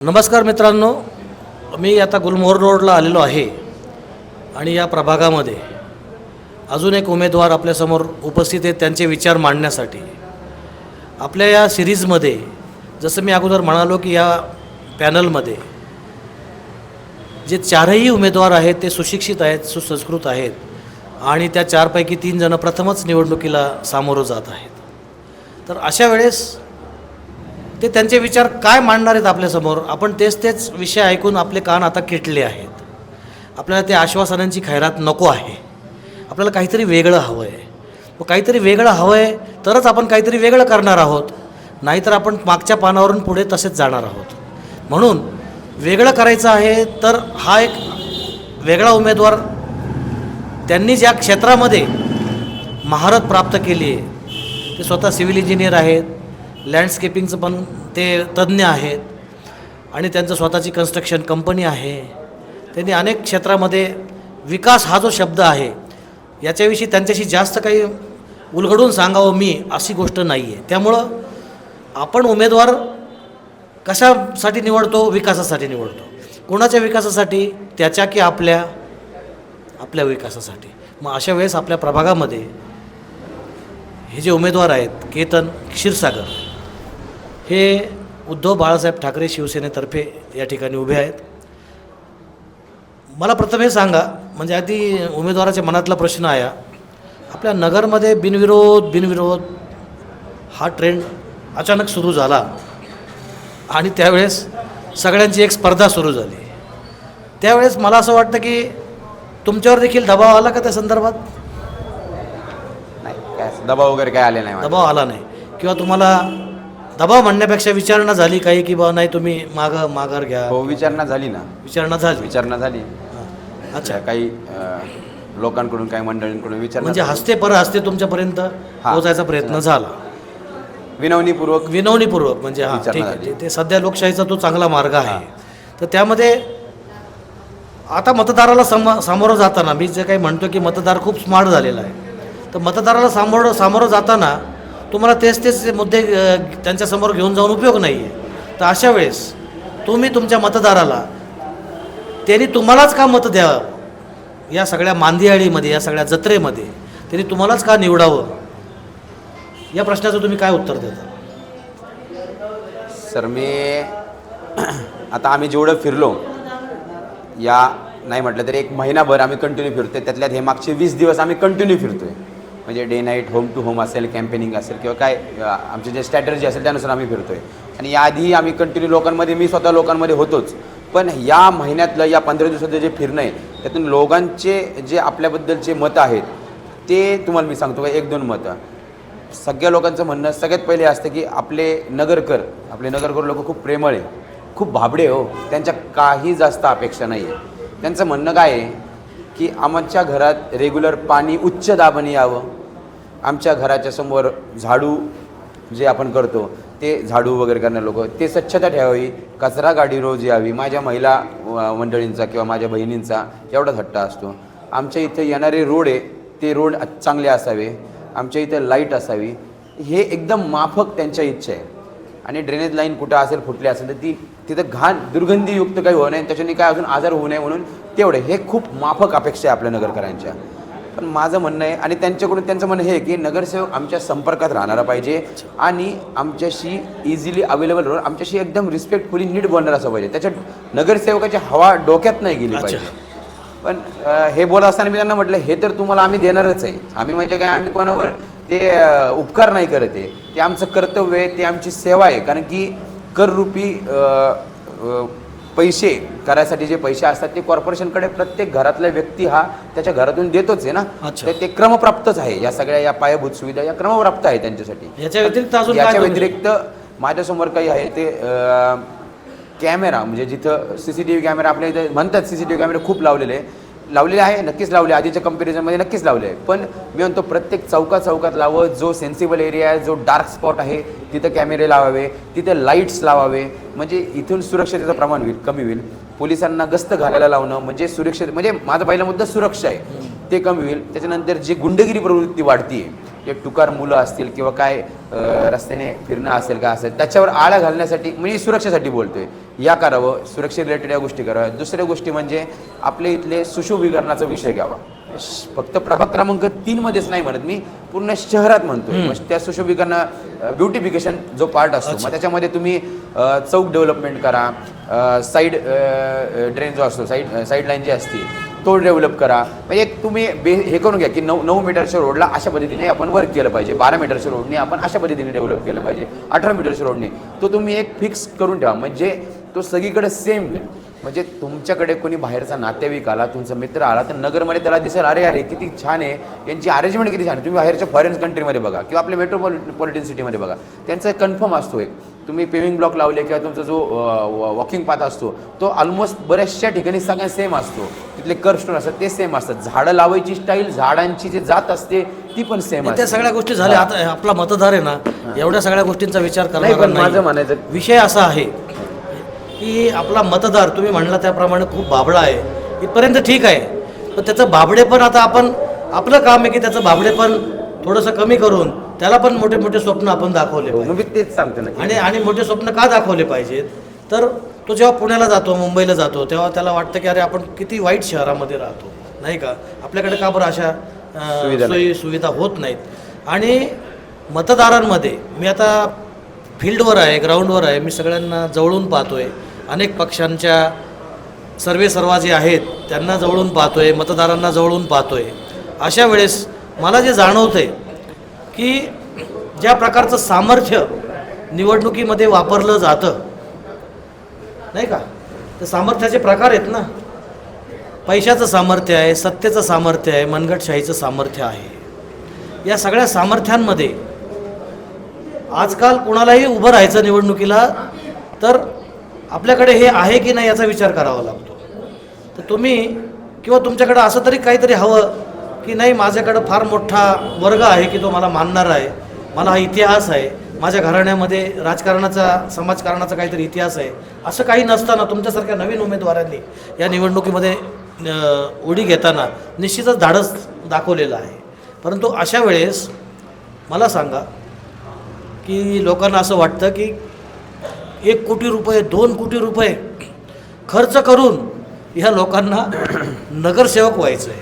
नमस्कार मित्रांनो, मी आता गुलमोहर रोडला आलेलो आहे आणि या प्रभागामध्ये अजून एक उमेदवार आपल्यासमोर उपस्थित आहेत त्यांचे विचार मांडण्यासाठी. आपल्या या सिरीजमध्ये जसं मी अगोदर म्हणालो की या पॅनलमध्ये जे चारही उमेदवार आहेत ते सुशिक्षित आहेत, सुसंस्कृत आहेत आणि त्या चारपैकी 3 जण प्रथमच निवडणुकीला सामोरं जात आहेत. तर अशा वेळेस ते त्यांचे विचार काय मांडणार आहेत आपल्यासमोर. आपण तेच विषय ऐकून आपले कान आता किटले आहेत. आपल्याला त्या आश्वासनांची खैरात नको आहे. आपल्याला काहीतरी वेगळं हवं आहे. व काहीतरी वेगळं हवं आहे तरच आपण काहीतरी वेगळं करणार आहोत, नाहीतर आपण मागच्या पानावरून पुढे तसेच जाणार आहोत. म्हणून वेगळं करायचं आहे तर हा एक वेगळा उमेदवार, त्यांनी ज्या क्षेत्रामध्ये महारत प्राप्त केली आहे, ते स्वतः सिव्हिल इंजिनियर आहेत, लँडस्केपिंगचं पण ते तज्ज्ञ आहेत आणि त्यांचं स्वतःची कन्स्ट्रक्शन कंपनी आहे. त्यांनी अनेक क्षेत्रामध्ये विकास हा जो शब्द आहे याच्याविषयी त्यांच्याशी जास्त काही उलगडून सांगावं मी अशी गोष्ट नाही आहे. त्यामुळं आपण उमेदवार कशासाठी निवडतो? विकासासाठी निवडतो. कोणाच्या विकासासाठी? त्याच्या की आपल्या विकासासाठी. मग अशा वेळेस आपल्या प्रभागामध्ये हे जे उमेदवार आहेत, केतन क्षीरसागर, हे उद्धव बाळासाहेब ठाकरे शिवसेनेतर्फे या ठिकाणी उभे आहेत. मला प्रथम हे सांगा, म्हणजे आधी उमेदवाराच्या मनातला प्रश्न आहे, आपल्या नगरमध्ये बिनविरोध हा ट्रेंड अचानक सुरू झाला आणि त्यावेळेस सगळ्यांची एक स्पर्धा सुरू झाली. त्यावेळेस मला असं वाटतं की तुमच्यावर देखील दबाव आला का त्या संदर्भात? नाही, काय दबाव वगैरे काय आले नाही. दबाव आला नाही किंवा तुम्हाला दबाव म्हणण्यापेक्षा विचारणा झाली काही की बा नाही तुम्ही माघार घ्या? हो, विचारणा झाली ना. विचारणा झाली. अच्छा, काही लोकांकडून काही मंडळींकडून विचारणा, म्हणजे हस्ते हस्ते तुमच्यापर्यंत पोहोचायचा प्रयत्न झाला, विनवणीपूर्वक म्हणजे ठीक आहे. ते सध्या लोकशाहीचा तो चांगला मार्ग आहे. तर त्यामध्ये आता मतदाराला सामोरं जाताना मी जे काही म्हणतो की मतदार खूप स्मार्ट झालेला आहे, तर मतदाराला सामोरं जाताना तुम्हाला तेच मुद्दे त्यांच्यासमोर घेऊन जाऊन उपयोग नाही आहे. तर अशा वेळेस तुम्ही तुमच्या मतदाराला त्यांनी तुम्हालाच का मत द्यावं, या सगळ्या मांदियाळीमध्ये, या सगळ्या जत्रेमध्ये त्यांनी तुम्हालाच का निवडावं, या प्रश्नाचं तुम्ही काय उत्तर देता? सर, मी आता आम्ही जेवढं फिरलो, या नाही म्हटलं तरी 1 महिनाभर आम्ही कंटिन्यू फिरतोय. त्यातल्यात हे मागचे 20 दिवस आम्ही कंटिन्यू फिरतोय. म्हणजे day night, home to home असेल, कॅम्पेनिंग असेल किंवा काय आमची जे स्ट्रॅटर्जी असेल त्यानुसार आम्ही फिरतोय. आणि याआधी आम्ही कंटिन्यू लोकांमध्ये, मी स्वतः लोकांमध्ये होतोच. पण या महिन्यातलं, या 15 दिवसाचं जे फिरणं आहे, त्यातून लोकांचे जे आपल्याबद्दलचे मतं आहेत ते तुम्हाला मी सांगतो का, 1-2 मतं. सगळ्या लोकांचं म्हणणं सगळ्यात पहिले असतं की आपले नगरकर लोक खूप प्रेमळ आहे, खूप भाबडे हो, त्यांच्या काही जास्त अपेक्षा नाही आहे. त्यांचं म्हणणं काय आहे की आमच्या घरात रेग्युलर पाणी उच्च दाबाने यावं, आमच्या घराच्या समोर झाडू जे आपण करतो ते झाडू वगैरे करणारे लोक, ते स्वच्छता ठेवावी, कचरा गाडी रोज यावी. माझ्या महिला मंडळींचा किंवा माझ्या बहिणींचा एवढाच हट्टा असतो. आमच्या इथे येणारे रोड आहे ते रोड चांगले असावे, आमच्या इथे लाईट असावी, हे एकदम माफक त्यांच्या इच्छा आहे. आणि ड्रेनेज लाईन कुठं असेल, फुटली असेल तर ती तिथं घाण दुर्गंधीयुक्त काही होऊ नये, त्याच्याने काय अजून आजार होऊ नये म्हणून तेवढे, हे खूप माफक अपेक्षा आहे आपल्या नगरकरांच्या. पण माझं म्हणणं आहे, आणि त्यांच्याकडून त्यांचं म्हणणं हे की नगरसेवक आमच्या संपर्कात राहणारा पाहिजे आणि आमच्याशी इझिली अवेलेबल राहून आमच्याशी एकदम रिस्पेक्टफुली नीट बोलणार असं पाहिजे. त्याच्या नगरसेवकाची हवा डोक्यात नाही गेली पाहिजे. पण हे बोलत असताना मी त्यांना म्हटलं, हे तर तुम्हाला आम्ही देणारच आहे. आम्ही म्हणजे काय, आम्ही कोणावर ते उपकार नाही करत आहे, ते आमचं कर्तव्य आहे, ते आमची सेवा आहे. कारण की कररूपी पैसे करायसाठी जे पैसे असतात ते कॉर्पोरेशनकडे प्रत्येक घरातला व्यक्ती हा त्याच्या घरातून देतोच आहे ना. तर ते क्रमप्राप्तच आहे. या सगळ्या या पायाभूत सुविधा या क्रमप्राप्त आहे त्यांच्यासाठी. याच्या व्यतिरिक्त माझ्यासमोर काही आहे ते कॅमेरा, म्हणजे जिथं CCTV कॅमेरा आपल्या इथे म्हणतात, CCTV कॅमेरा खूप लावलेले आहे, नक्कीच लावले, आधीच्या कंपॅरिझनमध्ये नक्कीच लावले आहे. पण मी म्हणतो प्रत्येक चौकात लावं, जो सेन्सिबल एरिया आहे, जो डार्क स्पॉट आहे तिथं कॅमेरे लावावे, तिथे लाईट्स लावावे, म्हणजे इथून सुरक्षतेचं प्रमाण कमी होईल. पोलिसांना गस्त घालायला लावणं म्हणजे सुरक्षित, म्हणजे माझा पहिला मुद्दा सुरक्षा आहे, ते कमी होईल. त्याच्यानंतर जी गुंडगिरी प्रवृत्ती वाढती आहे जे टुकार मुलं असतील किंवा काय रस्त्याने फिरणं असेल का असेल त्याच्यावर आळा घालण्यासाठी म्हणजे सुरक्षेसाठी बोलतोय. या करावं, सुरक्षे रिलेटेड या गोष्टी कराव्या. दुसऱ्या गोष्टी म्हणजे आपल्या इथले सुशोभीकरणाचा विषय घ्यावा. फक्त प्रभाग क्रमांक 3 मध्येच नाही म्हणत मी, पूर्ण शहरात म्हणतोय. मग त्या सुशोभीकरण ब्युटिफिकेशन जो पार्ट असतो मग त्याच्यामध्ये तुम्ही चौक डेव्हलपमेंट करा, साईड ड्रेन जो असतो, साईड लाईन जी असते तो डेव्हलप करा. म्हणजे तुम्ही हे करून घ्या की 9 मीटरच्या रोडला अशा पद्धतीने आपण वर्क केलं पाहिजे, 12 मीटरच्या रोडने आपण अशा पद्धतीने डेव्हलप केलं पाहिजे, 18 मीटरच्या रोडने तो तुम्ही एक फिक्स करून ठेवा. म्हणजे तो सगळीकडे सेम, म्हणजे तुमच्याकडे कोणी बाहेरचा नातेवाईक आला, तुमचा मित्र आला तर नगरमध्ये त्याला दिसेल अरे अरे किती छान आहे, यांची अरेंजमेंट किती छान आहे. तुम्ही बाहेरच्या फॉरेन कंट्रीमध्ये बघा किंवा आपल्या मेट्रोपॉलिटन सिटीमध्ये बघा, त्यांचा कन्फर्म असतो एक. तुम्ही पेविंग ब्लॉक लावले किंवा तुमचा जो वॉकिंग पाथ असतो तो ऑलमोस्ट बऱ्याचशा ठिकाणी सगळ्या सेम असतो. तिथले कर्वस्टोन असतात ते सेम असतात. झाडं लावायची स्टाईल, झाडांची जी जात असते ती पण सेम असते. त्या सगळ्या गोष्टी झाल्या. आता आपला मतदार आहे ना, एवढ्या सगळ्या गोष्टींचा विचार नाही, पण करणार माझं म्हणायचं विषय असा आहे की आपला मतदार तुम्ही म्हणला त्याप्रमाणे खूप बाबडा आहे, इथपर्यंत ठीक आहे. पण त्याचं बाबडे पण आता आपण आपलं काम आहे की त्याचं बाबडे पण थोडंसं कमी करून त्याला पण मोठे मोठे स्वप्न आपण दाखवले पाहिजे. मी तेच सांगतो ना. आणि मोठे स्वप्न का दाखवले पाहिजेत तर तो जेव्हा पुण्याला जातो, मुंबईला जातो, तेव्हा त्याला वाटतं की अरे आपण किती वाईट शहरामध्ये राहतो, नाही का, आपल्याकडे का बरं अशा सोयी सुविधा होत नाहीत. आणि मतदारांमध्ये मी आता फील्डवर आहे, ग्राउंडवर आहे, मी सगळ्यांना जवळून पाहतोय. अनेक पक्षांच्या सर्वा जे आहेत त्यांना जवळून पाहतोय, मतदारांना जवळून पाहतोय. अशा वेळेस मला जे जाणवतंय की ज्या प्रकारचं सामर्थ्य निवडणुकीमध्ये वापरलं जातं, नाही का, ते सामर्थ्याचे प्रकार आहेत ना. पैशाचं सामर्थ्य आहे, सत्तेचं सामर्थ्य आहे, मनगटशाहीचं सामर्थ्य आहे. या सगळ्या सामर्थ्यांमध्ये आजकाल कोणालाही उभं राहायचं निवडणुकीला तर आपल्याकडे हे आहे की नाही याचा विचार करावा लागतो. तर तुम्ही किंवा तुमच्याकडं असं तरी काहीतरी हवं की नाही, माझ्याकडं फार मोठा वर्ग आहे की तो मला मानणार आहे, मला हा इतिहास आहे, माझ्या घराण्यामध्ये राजकारणाचा, समाजकारणाचा काहीतरी इतिहास आहे. असं काही नसताना तुमच्यासारख्या नवीन उमेदवारांनी या निवडणुकीमध्ये उडी घेताना निश्चितच धाडस दाखवलेलं आहे. परंतु अशा वेळेस मला सांगा की लोकांना असं वाटतं की 1 कोटी रुपये, 2 कोटी रुपये खर्च करून ह्या लोकांना नगरसेवक व्हायचं आहे.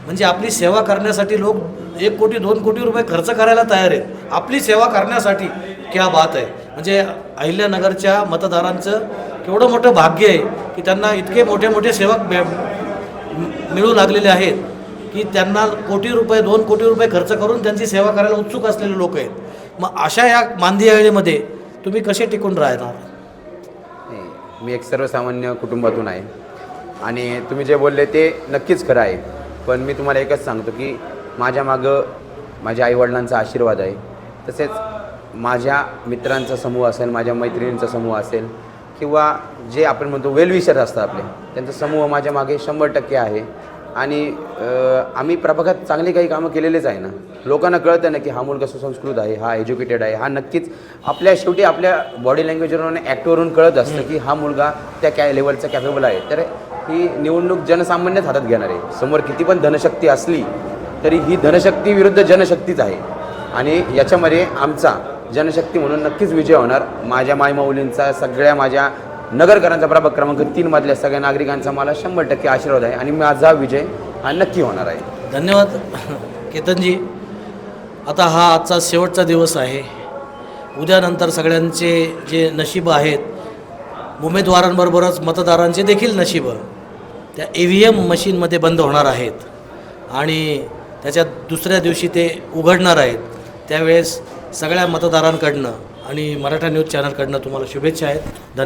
म्हणजे आपली सेवा करण्यासाठी लोक 1 कोटी 2 कोटी रुपये खर्च करायला तयार आहेत आपली सेवा करण्यासाठी. क्या बात आहे. म्हणजे अहिल्यानगरच्या मतदारांचं केवढं मोठं भाग्य आहे की त्यांना इतके मोठे मोठे सेवक मिळू लागलेले आहेत की त्यांना कोटी रुपये 2 कोटी रुपये खर्च करून त्यांची सेवा करायला उत्सुक असलेले लोक आहेत. मग अशा या मांदियाळीमध्ये तुम्ही कसे टिकून राहणार? मी एक सर्वसामान्य कुटुंबातून आहे आणि तुम्ही जे बोलले ते नक्कीच खरं आहे. पण मी तुम्हाला एकच सांगतो की माझ्या मागं माझ्या आईवडिलांचा आशीर्वाद आहे. तसेच माझ्या मित्रांचा समूह असेल, माझ्या मैत्रिणींचा समूह असेल किंवा जे आपण म्हणतो वेलविशर असतात आपले, त्यांचा समूह माझ्या मागे 100% आहे. आणि आम्ही प्रभागात चांगली काही कामं केलेलेच आहे ना. लोकांना कळतं ना की हा मुलगा सुसंस्कृत आहे, हा एज्युकेटेड आहे. हा नक्कीच आपल्या शेवटी आपल्या बॉडी लँग्वेजवरून, ॲक्टवरून कळत असतं की हा मुलगा त्या लेवलचा कॅपेबल आहे. तर ही निवडणूक जनसामान्यच हातात घेणार आहे. समोर किती पण धनशक्ती असली तरी ही धनशक्ती विरुद्ध जनशक्तीच आहे आणि याच्यामध्ये आमचा जनशक्ती म्हणून नक्कीच विजय होणार. माझ्या मायमाऊलींचा, सगळ्या माझ्या नगरकरांचा, प्रभाग क्रमांक 3 मधल्या सगळ्या नागरिकांचा मला 100% आशीर्वाद आहे आणि माझा विजय हा नक्की होणार आहे. धन्यवाद केतनजी. आता हा आजचा शेवटचा दिवस आहे. उद्यानंतर सगळ्यांचे जे नशीब आहेत, उमेदवारांबरोबरच मतदारांचे देखील नशीब त्या EVM मशीनमध्ये बंद होणार आहेत आणि त्याच्या दुसऱ्या दिवशी ते उघडणार आहेत. त्यावेळेस सगळ्या मतदारांकडनं आणि मराठा न्यूज चॅनलकडनं तुम्हाला शुभेच्छा आहेत. धन्यवाद.